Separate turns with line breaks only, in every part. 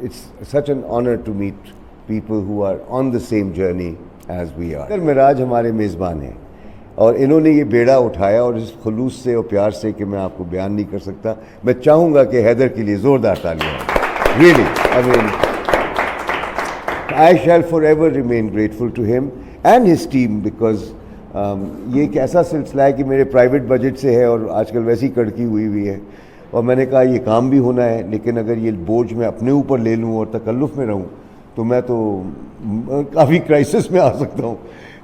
it's such an honor to meet people who are on the same journey as we are. Haider معراج ہمارے میزبان ہیں اور انہوں نے یہ بیڑا اٹھایا اور اس خلوص سے اور پیار سے کہ میں آپ کو بیان نہیں کر سکتا. میں چاہوں گا کہ حیدر کے لیے زوردار تالیاں. Really, I mean, I shall forever remain grateful to him and his team because یہ ایک ایسا سلسلہ ہے کہ میرے پرائیویٹ بجٹ سے ہے اور آج کل ویسی کڑکی ہوئی ہے اور میں نے کہا یہ کام بھی ہونا ہے لیکن اگر یہ بوجھ میں اپنے اوپر لے لوں اور تکلف میں رہوں تو میں تو کافی کرائسس میں آ سکتا ہوں.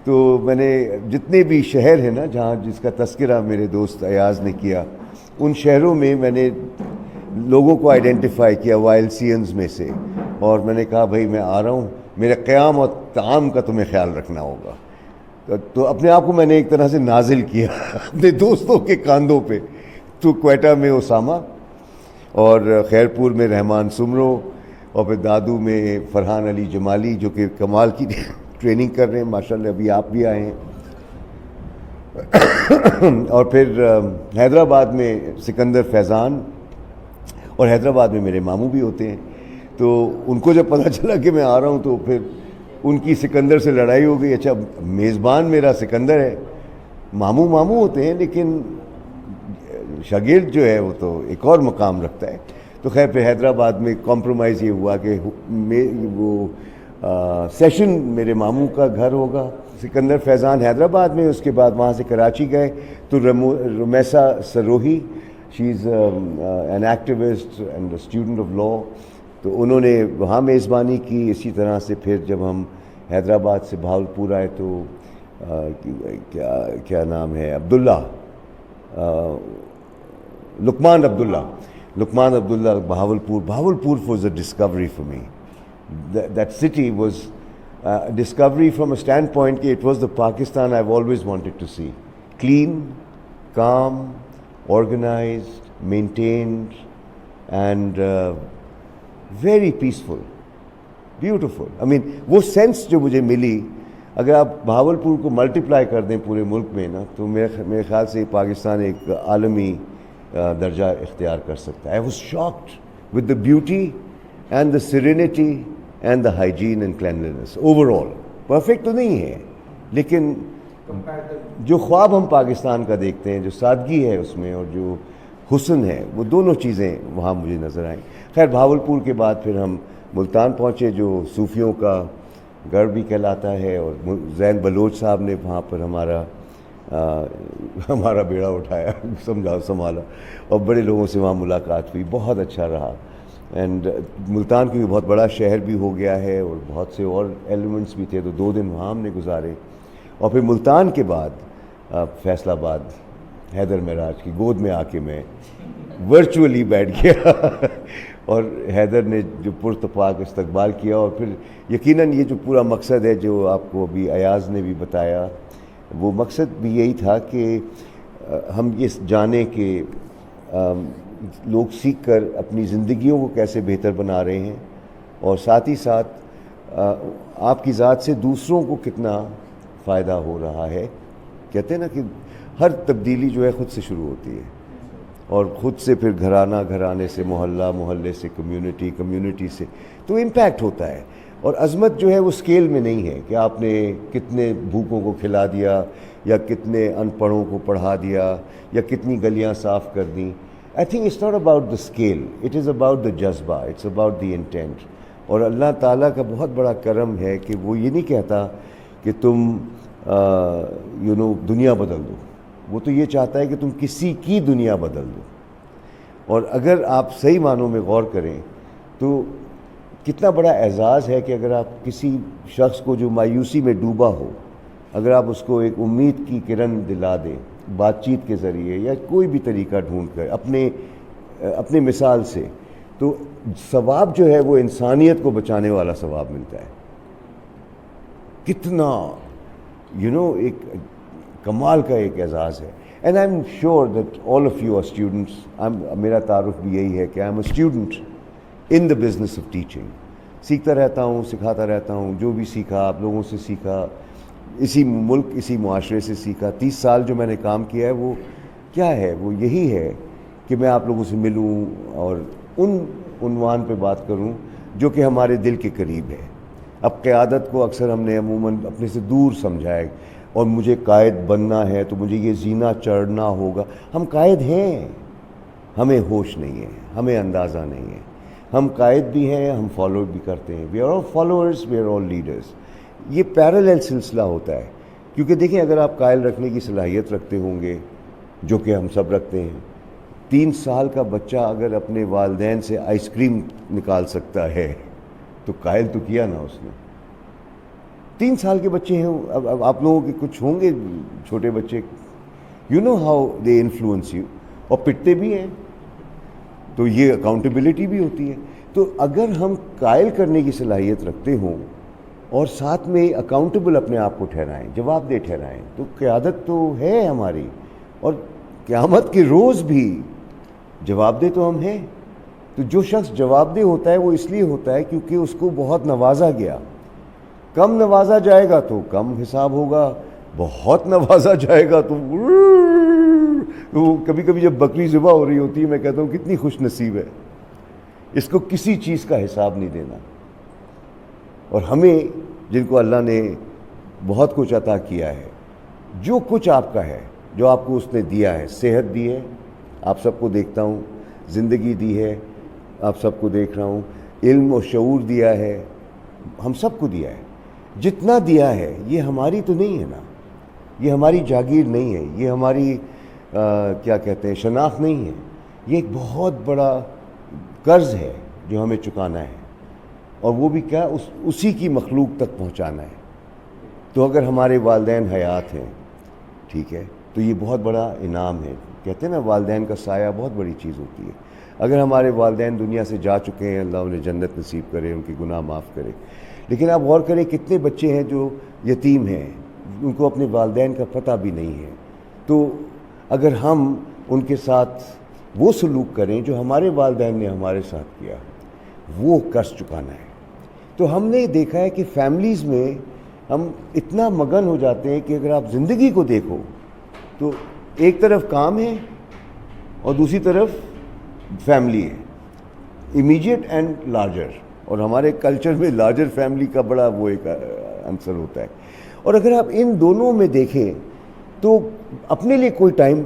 تو میں نے جتنے بھی شہر ہیں نا جہاں جس کا تذکرہ میرے دوست ایاز نے کیا ان شہروں میں میں نے لوگوں کو آئیڈینٹیفائی کیا YLCNs میں سے اور میں نے کہا بھائی میں آ رہا ہوں, میرے قیام اور طعام کا تمہیں خیال رکھنا ہوگا. تو اپنے آپ کو میں نے ایک طرح سے نازل کیا اپنے دوستوں کے کاندھوں پہ. تو کوئٹہ میں اسامہ اور خیرپور میں رحمان سمرو اور پھر دادو میں فرحان علی جمالی جو کہ کمال کی ٹریننگ کر رہے ہیں ماشاءاللہ. ابھی آپ بھی آئے ہیں. اور پھر حیدرآباد میں سکندر فیضان اور حیدرآباد میں میرے ماموں بھی ہوتے ہیں. تو ان کو جب پتہ چلا کہ میں آ رہا ہوں تو پھر ان کی سکندر سے لڑائی ہو گئی. اچھا میزبان میرا سکندر ہے, ماموں ہوتے ہیں لیکن شاگرد جو ہے وہ تو ایک اور مقام رکھتا ہے. تو خیر پھر حیدرآباد میں کمپرومائز یہ ہوا کہ وہ سیشن میرے ماموں کا گھر ہوگا. سکندر فیضان حیدرآباد میں, اس کے بعد وہاں سے کراچی گئے تو Ramisa Sarohi, she is an activist and student of law, تو انہوں نے وہاں میزبانی کی. اسی طرح سے پھر جب ہم حیدرآباد سے بھاولپور آئے تو کیا نام ہے عبداللہ, لقمان عبداللہ Bahawalpur was a discovery for me. That city was a discovery from a standpoint that it was the Pakistan I've always wanted to see. Clean, calm, organized, maintained and very peaceful, beautiful. I mean وہ sense جو مجھے ملی, اگر آپ بھاولپور کو multiply کر دیں پورے ملک میں نا تو میرے خیال سے پاکستان ایک عالمی درجہ اختیار کر سکتا ہے. I was shocked with the beauty and the serenity and the hygiene and cleanliness overall. Perfect تو نہیں ہے لیکن جو خواب ہم پاکستان کا دیکھتے ہیں, جو سادگی ہے اس میں اور جو حسن ہے, وہ دونوں چیزیں وہاں مجھے نظر آئیں. خیر بھاولپور کے بعد پھر ہم ملتان پہنچے جو صوفیوں کا گڑھ بھی کہلاتا ہے, اور زین بلوچ صاحب نے وہاں پر ہمارا بیڑا اٹھایا, سنبھالا, اور بڑے لوگوں سے وہاں ملاقات ہوئی, بہت اچھا رہا. اینڈ ملتان کیونکہ بہت بڑا شہر بھی ہو گیا ہے اور بہت سے اور ایلیمنٹس بھی تھے, تو 2 دن وہاں ہم نے گزارے. اور پھر ملتان کے بعد فیصل آباد حیدر معراج کی گود میں آ کے میں ورچولی بیٹھ گیا اور حیدر نے جو پرتپاک استقبال کیا. اور پھر یقیناً یہ جو پورا مقصد ہے جو آپ کو ابھی ایاز نے بھی بتایا, وہ مقصد بھی یہی تھا کہ ہم یہ جانیں کہ لوگ سیکھ کر اپنی زندگیوں کو کیسے بہتر بنا رہے ہیں, اور ساتھ ہی ساتھ آپ کی ذات سے دوسروں کو کتنا فائدہ ہو رہا ہے. کہتے ہیں نا کہ ہر تبدیلی جو ہے خود سے شروع ہوتی ہے, اور خود سے پھر گھرانے سے محلے سے کمیونٹی سے تو امپیکٹ ہوتا ہے. اور عظمت جو ہے وہ اسکیل میں نہیں ہے کہ آپ نے کتنے بھوکوں کو کھلا دیا یا کتنے ان پڑھوں کو پڑھا دیا یا کتنی گلیاں صاف کر دیں. I think it's not about the scale, it is about the جذبہ, it's about the intent. اور اللہ تعالیٰ کا بہت بڑا کرم ہے کہ وہ یہ نہیں کہتا کہ تم دنیا بدل دو, وہ تو یہ چاہتا ہے کہ تم کسی کی دنیا بدل دو. اور اگر آپ صحیح معنوں میں غور کریں تو کتنا بڑا اعزاز ہے کہ اگر آپ کسی شخص کو جو مایوسی میں ڈوبا ہو, اگر آپ اس کو ایک امید کی کرن دلا دیں بات چیت کے ذریعے یا کوئی بھی طریقہ ڈھونڈ کر اپنے مثال سے, تو ثواب جو ہے وہ انسانیت کو بچانے والا ثواب ملتا ہے. کتنا ایک کمال کا ایک اعزاز ہے. And I am sure that all of you are students. میرا تعارف بھی یہی ہے کہ I am a student in the business of teaching. سیکھتا رہتا ہوں, سکھاتا رہتا ہوں. جو بھی سیکھا آپ لوگوں سے سیکھا, اسی ملک اسی معاشرے سے سیکھا. 30 سال جو میں نے کام کیا ہے وہ کیا ہے, وہ یہی ہے کہ میں آپ لوگوں سے ملوں اور ان عنوان پہ بات کروں جو کہ ہمارے دل کے قریب ہے. اب قیادت کو اکثر ہم نے عموماً اپنے سے دور سمجھا ہے, اور مجھے قائد بننا ہے تو مجھے یہ زینہ چڑھنا ہوگا. ہم قائد ہیں, ہمیں ہوش نہیں ہے, ہمیں اندازہ نہیں ہے. ہم قائد بھی ہیں, ہم فالو بھی کرتے ہیں. We are all followers, we are all leaders. یہ پیرالل سلسلہ ہوتا ہے, کیونکہ دیکھیں اگر آپ قائل رکھنے کی صلاحیت رکھتے ہوں گے, جو کہ ہم سب رکھتے ہیں, 3 سال کا بچہ اگر اپنے والدین سے آئس کریم نکال سکتا ہے تو قائل تو کیا نا اس نے. 3 سال کے بچے ہیں. اب آپ لوگوں کے کچھ ہوں گے چھوٹے بچے, you know how they influence you, اور پٹتے بھی ہیں, تو یہ اکاؤنٹیبلٹی بھی ہوتی ہے. تو اگر ہم قائل کرنے کی صلاحیت رکھتے ہوں اور ساتھ میں اکاؤنٹیبل اپنے آپ کو ٹھہرائیں, جواب دہ ٹھہرائیں, تو قیادت تو ہے ہماری. اور قیامت کے روز بھی جواب دہ تو ہم ہیں. تو جو شخص جواب دہ ہوتا ہے وہ اس لیے ہوتا ہے کیونکہ اس کو بہت نوازا گیا. کم نوازا جائے گا تو کم حساب ہوگا, بہت نوازا جائے گا تو کبھی کبھی جب بکری ذبح ہو رہی ہوتی ہے میں کہتا ہوں کتنی خوش نصیب ہے, اس کو کسی چیز کا حساب نہیں دینا. اور ہمیں جن کو اللہ نے بہت کچھ عطا کیا ہے, جو کچھ آپ کا ہے, جو آپ کو اس نے دیا ہے, صحت دی ہے, آپ سب کو دیکھتا ہوں, زندگی دی ہے, آپ سب کو دیکھ رہا ہوں, علم و شعور دیا ہے, ہم سب کو دیا ہے. جتنا دیا ہے یہ ہماری تو نہیں ہے نا, یہ ہماری جاگیر نہیں ہے, یہ ہماری کیا کہتے ہیں شناخت نہیں ہے. یہ ایک بہت بڑا قرض ہے جو ہمیں چکانا ہے, اور وہ بھی کیا اسی کی مخلوق تک پہنچانا ہے. تو اگر ہمارے والدین حیات ہیں, ٹھیک ہے, تو یہ بہت بڑا انعام ہے. کہتے ہیں نا والدین کا سایہ بہت بڑی چیز ہوتی ہے. اگر ہمارے والدین دنیا سے جا چکے ہیں, اللہ انہیں جنت نصیب کرے, ان کے گناہ معاف کرے. لیکن آپ غور کریں کتنے بچے ہیں جو یتیم ہیں, ان کو اپنے والدین کا پتہ بھی نہیں ہے. تو اگر ہم ان کے ساتھ وہ سلوک کریں جو ہمارے والدین نے ہمارے ساتھ کیا, وہ قرض چکانا ہے. تو ہم نے دیکھا ہے کہ فیملیز میں ہم اتنا مگن ہو جاتے ہیں کہ اگر آپ زندگی کو دیکھو تو ایک طرف کام ہے اور دوسری طرف فیملی ہے, امیجیٹ اینڈ لارجر. اور ہمارے کلچر میں لارجر فیملی کا بڑا وہ ایک عنصر ہوتا ہے. اور اگر آپ ان دونوں میں دیکھیں تو اپنے لیے کوئی ٹائم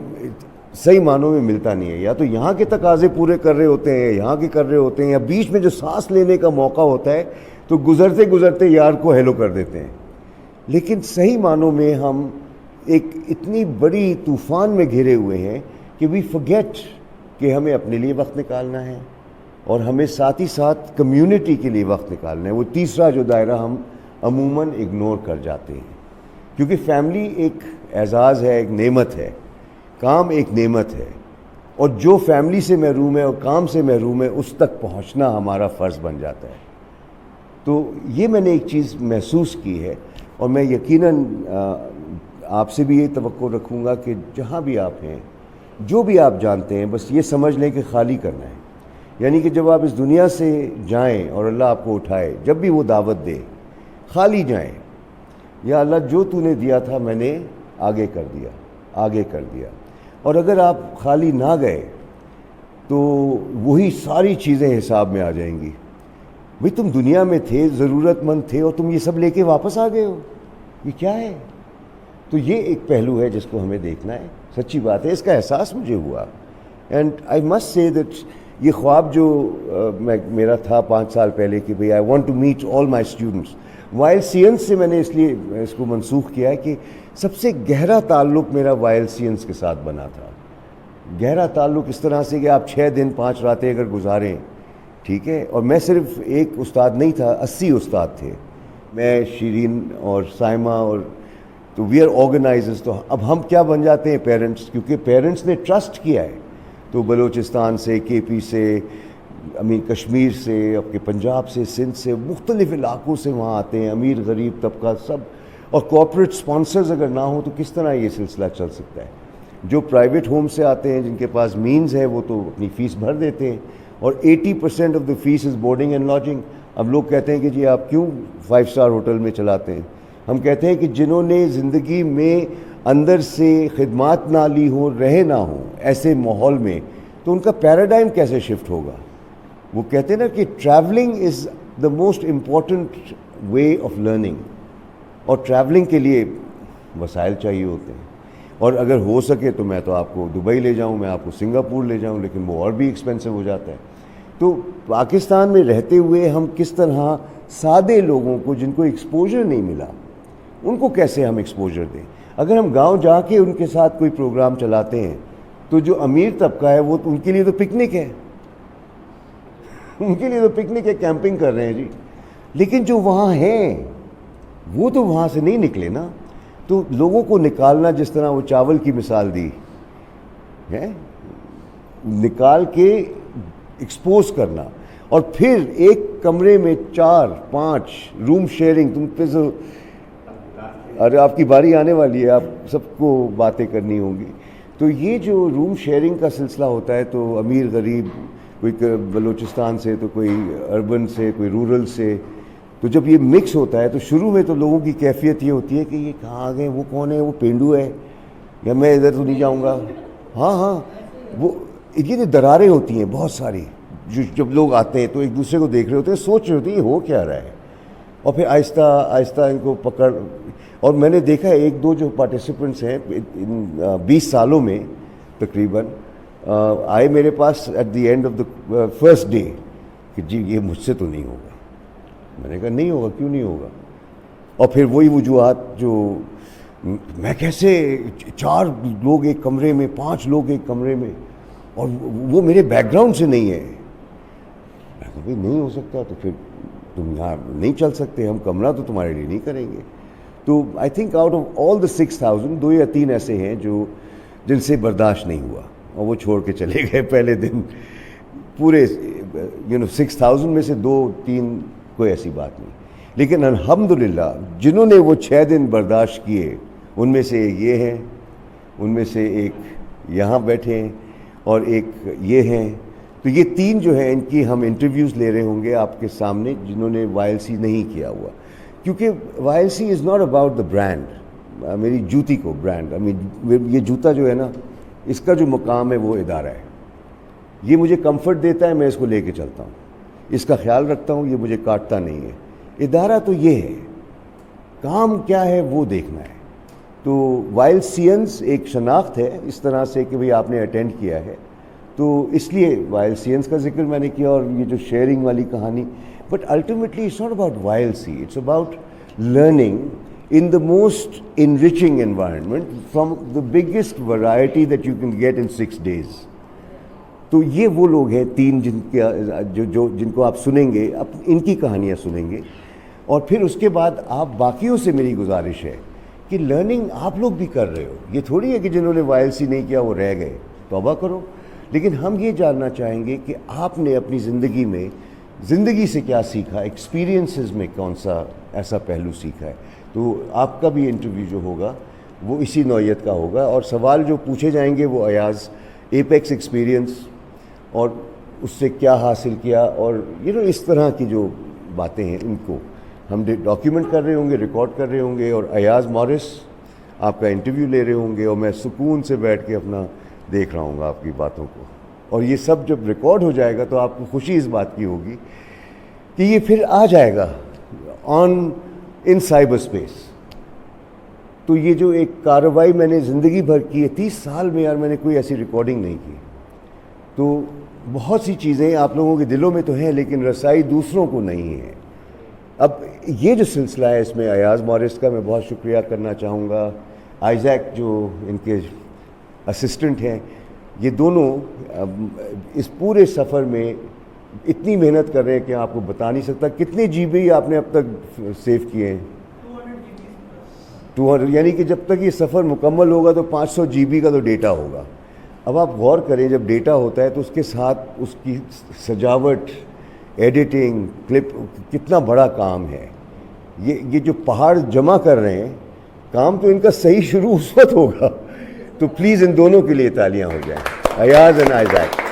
صحیح معنوں میں ملتا نہیں ہے. یا تو یہاں کے تقاضے پورے کر رہے ہوتے ہیں, یہاں کے کر رہے ہوتے ہیں, یا بیچ میں جو سانس لینے کا موقع ہوتا ہے تو گزرتے گزرتے یار کو ہیلو کر دیتے ہیں. لیکن صحیح معنوں میں ہم ایک اتنی بڑی طوفان میں گھرے ہوئے ہیں کہ وی فرگیٹ کہ ہمیں اپنے لیے وقت نکالنا ہے, اور ہمیں ساتھ ہی ساتھ کمیونٹی کے لیے وقت نکالنا ہے. وہ تیسرا جو دائرہ ہم عموماً اگنور کر جاتے ہیں, کیونکہ فیملی ایک اعزاز ہے, ایک نعمت ہے, کام ایک نعمت ہے, اور جو فیملی سے محروم ہے اور کام سے محروم ہے اس تک پہنچنا ہمارا فرض بن جاتا ہے. تو یہ میں نے ایک چیز محسوس کی ہے, اور میں یقیناً آپ سے بھی یہ توقع رکھوں گا کہ جہاں بھی آپ ہیں, جو بھی آپ جانتے ہیں, بس یہ سمجھ لیں کہ خالی کرنا ہے. یعنی کہ جب آپ اس دنیا سے جائیں اور اللہ آپ کو اٹھائے, جب بھی وہ دعوت دے, خالی جائیں, یا اللہ جو تو نے دیا تھا میں نے آگے کر دیا, آگے کر دیا. اور اگر آپ خالی نہ گئے تو وہی ساری چیزیں حساب میں آ جائیں گی. بھئی تم دنیا میں تھے, ضرورت مند تھے, اور تم یہ سب لے کے واپس آ گئے ہو, یہ کیا ہے؟ تو یہ ایک پہلو ہے جس کو ہمیں دیکھنا ہے. سچی بات ہے, اس کا احساس مجھے ہوا. اینڈ آئی مسٹ سے دیٹ یہ خواب جو میرا تھا 5 سال پہلے کہ بھئی I want to meet all my students, while since سے میں نے اس لیے اس کو منسوخ کیا ہے کہ سب سے گہرا تعلق میرا وائل سینس کے ساتھ بنا تھا. گہرا تعلق اس طرح سے کہ آپ 6 دن 5 راتیں اگر گزاریں, ٹھیک ہے, اور میں صرف ایک استاد نہیں تھا, 80 استاد تھے, میں, شیرین اور سائمہ, اور تو وی آر آرگنائزرز. تو اب ہم کیا بن جاتے ہیں پیرنٹس, کیونکہ پیرنٹس نے ٹرسٹ کیا ہے. تو بلوچستان سے, کے پی سے, کشمیر سے, آپ کے پنجاب سے, سندھ سے, مختلف علاقوں سے وہاں آتے ہیں, امیر غریب طبقہ سب, اور کارپوریٹ سپانسرز اگر نہ ہوں تو کس طرح یہ سلسلہ چل سکتا ہے. جو پرائیویٹ ہوم سے آتے ہیں, جن کے پاس مینز ہے, وہ تو اپنی فیس بھر دیتے ہیں, اور 80% of the fees is boarding and lodging. اب لوگ کہتے ہیں کہ جی آپ کیوں 5 اسٹار ہوٹل میں چلاتے ہیں؟ ہم کہتے ہیں کہ جنہوں نے زندگی میں اندر سے خدمات نہ لی ہوں, رہے نہ ہوں ایسے ماحول میں, تو ان کا پیراڈائم کیسے شفٹ ہوگا؟ وہ کہتے ہیں نا کہ travelling is the most important way of learning, اور ٹریولنگ کے لیے وسائل چاہیے ہوتے ہیں. اور اگر ہو سکے تو میں تو آپ کو دبئی لے جاؤں, میں آپ کو سنگاپور لے جاؤں, لیکن وہ اور بھی ایکسپینسو ہو جاتا ہے. تو پاکستان میں رہتے ہوئے ہم کس طرح سادے لوگوں کو جن کو ایکسپوجر نہیں ملا ان کو کیسے ہم ایکسپوجر دیں. اگر ہم گاؤں جا کے ان کے ساتھ کوئی پروگرام چلاتے ہیں تو جو امیر طبقہ ہے وہ ان کے لیے تو پکنک ہے, ان کے لیے تو پکنک ہے, کیمپنگ کر رہے ہیں جی. لیکن جو وہاں ہیں وہ تو وہاں سے نہیں نکلے نا. تو لوگوں کو نکالنا, جس طرح وہ چاول کی مثال دی ہے, نکال کے ایکسپوز کرنا, اور پھر ایک کمرے میں 4-5 روم شیئرنگ. تم پہ ارے آپ کی باری آنے والی ہے, آپ سب کو باتیں کرنی ہوں گی. تو یہ جو روم شیئرنگ کا سلسلہ ہوتا ہے, تو امیر غریب, کوئی بلوچستان سے, تو کوئی اربن سے, کوئی رورل سے, تو جب یہ مکس ہوتا ہے تو شروع میں تو لوگوں کی کیفیت یہ ہوتی ہے کہ یہ کہاں آ گئے, وہ کون ہے, وہ پینڈو ہے, یا میں ادھر تو نہیں جاؤں گا. ہاں وہ یہ دراریں ہوتی ہیں بہت ساری. جب لوگ آتے ہیں تو ایک دوسرے کو دیکھ رہے ہوتے ہیں, سوچ رہے ہوتے ہیں یہ ہو کیا رہا ہے, اور پھر آہستہ آہستہ ان کو پکڑ. اور میں نے دیکھا ہے 1-2 جو پارٹیسپنٹس ہیں 20 سالوں میں تقریباً آئے میرے پاس at the end of the first day کہ جی یہ مجھ سے تو نہیں ہوگا. میں نے کہا نہیں ہوگا, کیوں نہیں ہوگا. اور پھر وہی وجوہات جو میں کیسے 4 لوگ ایک کمرے میں, 5 لوگ ایک کمرے میں, اور وہ میرے بیک گراؤنڈ سے نہیں ہے. میں کہا بھائی نہیں ہو سکتا, تو پھر تم یہاں نہیں چل سکتے, ہم کمرہ تو تمہارے لیے نہیں کریں گے. تو I think out of all the 6000 2 یا 3 ایسے ہیں جو جن سے برداشت نہیں ہوا اور وہ چھوڑ کے چلے گئے پہلے دن. پورے 6000 میں سے 2-3 کوئی ایسی بات نہیں. لیکن الحمدللہ جنہوں نے وہ 6 دن برداشت کیے, ان میں سے ایک یہ ہیں, ان میں سے ایک یہاں بیٹھے ہیں, اور ایک یہ ہیں. تو یہ 3 جو ہیں ان کی ہم انٹرویوز لے رہے ہوں گے آپ کے سامنے, جنہوں نے YLC نہیں کیا ہوا. کیونکہ YLC is not about the brand, میری جوتی کو برانڈ, یہ جوتا جو ہے نا, اس کا جو مقام ہے وہ ادارہ ہے. یہ مجھے کمفرٹ دیتا ہے, میں اس کو لے کے چلتا ہوں, اس کا خیال رکھتا ہوں, یہ مجھے کاٹتا نہیں ہے. ادارہ تو یہ ہے, کام کیا ہے وہ دیکھنا ہے. تو YLCians ایک شناخت ہے اس طرح سے کہ بھئی آپ نے اٹینڈ کیا ہے, تو اس لیے YLCians کا ذکر میں نے کیا. اور یہ جو شیئرنگ والی کہانی, but ultimately it's not about YLC, it's about learning in the most enriching environment from the biggest variety that you can get in 6 days. تو یہ وہ لوگ ہیں 3 جن کو آپ سنیں گے, ان کی کہانیاں سنیں گے. اور پھر اس کے بعد آپ باقیوں سے میری گزارش ہے کہ لرننگ آپ لوگ بھی کر رہے ہو. یہ تھوڑی ہے کہ جنہوں نے YLC نہیں کیا وہ رہ گئے, توبہ کرو. لیکن ہم یہ جاننا چاہیں گے کہ آپ نے اپنی زندگی سے کیا سیکھا, ایکسپیرینسز میں کون سا ایسا پہلو سیکھا ہے. تو آپ کا بھی انٹرویو جو ہوگا وہ اسی نوعیت کا ہوگا, اور سوال جو پوچھے جائیں گے وہ ایاز ایپیکس ایکسپیرینس اور اس سے کیا حاصل کیا, اور اس طرح کی جو باتیں ہیں ان کو ہم ڈاکیومنٹ کر رہے ہوں گے, ریکارڈ کر رہے ہوں گے. اور ایاز مورس آپ کا انٹرویو لے رہے ہوں گے, اور میں سکون سے بیٹھ کے اپنا دیکھ رہا ہوں گا آپ کی باتوں کو. اور یہ سب جب ریکارڈ ہو جائے گا تو آپ کو خوشی اس بات کی ہوگی کہ یہ پھر آ جائے گا ان سائبر اسپیس. تو یہ جو ایک کارروائی میں نے زندگی بھر کی ہے, 30 سال میں یار میں نے کوئی ایسی ریکارڈنگ نہیں کی. تو بہت سی چیزیں آپ لوگوں کے دلوں میں تو ہیں, لیکن رسائی دوسروں کو نہیں ہے. اب یہ جو سلسلہ ہے اس میں ایاز مورس کا میں بہت شکریہ کرنا چاہوں گا. آئزیک جو ان کے اسسٹنٹ ہیں, یہ دونوں اس پورے سفر میں اتنی محنت کر رہے ہیں کہ آپ کو بتا نہیں سکتا. کتنے GB آپ نے اب تک سیو کیے ہیں؟ 200, یعنی کہ جب تک یہ سفر مکمل ہوگا تو 500 GB کا تو ڈیٹا ہوگا. اب آپ غور کریں, جب ڈیٹا ہوتا ہے تو اس کے ساتھ اس کی سجاوٹ, ایڈیٹنگ, کلپ, کتنا بڑا کام ہے. یہ جو پہاڑ جمع کر رہے ہیں, کام تو ان کا صحیح شروع اس وقت ہوگا. تو پلیز ان دونوں کے لیے تالیاں ہو جائیں, ایاز اینڈ آئزیک.